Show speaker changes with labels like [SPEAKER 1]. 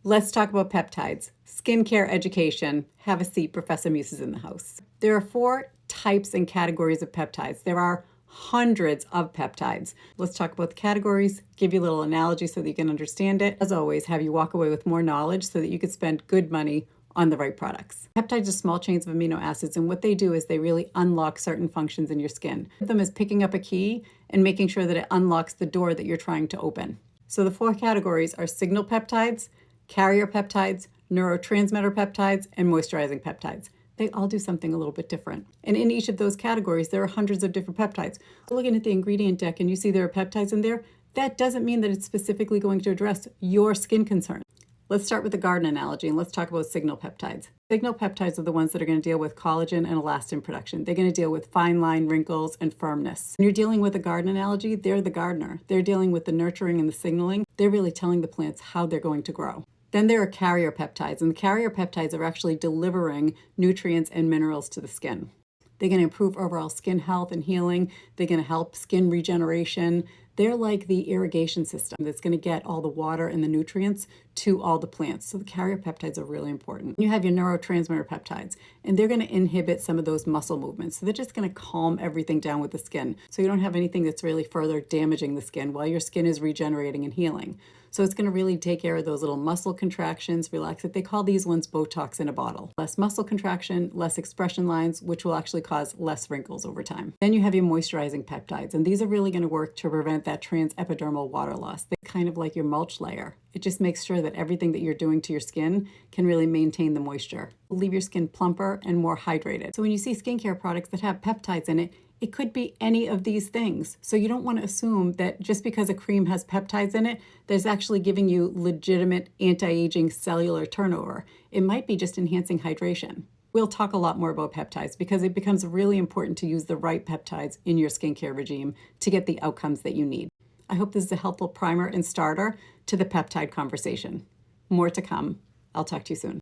[SPEAKER 1] Let's talk about peptides. Skincare education. Have a seat, Professor Muse is in the house. There are 4 types and categories of peptides. There are hundreds of peptides. Let's talk about the categories, give you a little analogy so that you can understand it. As always, have you walk away with more knowledge so that you can spend good money on the right products. Peptides are small chains of amino acids, and what they do is they really unlock certain functions in your skin. One of them is picking up a key and making sure that it unlocks the door that you're trying to open. So the 4 categories are signal peptides, carrier peptides, neurotransmitter peptides, and moisturizing peptides. They all do something a little bit different. And in each of those categories, there are hundreds of different peptides. Looking at the ingredient deck and you see there are peptides in there, that doesn't mean that it's specifically going to address your skin concern. Let's start with the garden analogy and let's talk about signal peptides. Signal peptides are the ones that are going to deal with collagen and elastin production. They're going to deal with fine line, wrinkles, and firmness. When you're dealing with a garden analogy, they're the gardener. They're dealing with the nurturing and the signaling. They're really telling the plants how they're going to grow. Then there are carrier peptides, and the carrier peptides are actually delivering nutrients and minerals to the skin. They're going to improve overall skin health and healing. They're going to help skin regeneration. They're like the irrigation system that's going to get all the water and the nutrients to all the plants. So the carrier peptides are really important. You have your neurotransmitter peptides, and they're going to inhibit some of those muscle movements. So they're just going to calm everything down with the skin. So you don't have anything that's really further damaging the skin while your skin is regenerating and healing. So it's going to really take care of those little muscle contractions, relax it. They call these ones Botox in a bottle. Less muscle contraction, less expression lines, which will actually cause less wrinkles over time. Then you have your moisturizing peptides, and these are really going to work to prevent that transepidermal water loss. They're kind of like your mulch layer. It just makes sure that everything that you're doing to your skin can really maintain the moisture. It'll leave your skin plumper and more hydrated. So when you see skincare products that have peptides in it, it could be any of these things. So you don't want to assume that just because a cream has peptides in it, there's actually giving you legitimate anti-aging cellular turnover. It might be just enhancing hydration. We'll talk a lot more about peptides because it becomes really important to use the right peptides in your skincare regime to get the outcomes that you need. I hope this is a helpful primer and starter to the peptide conversation. More to come. I'll talk to you soon.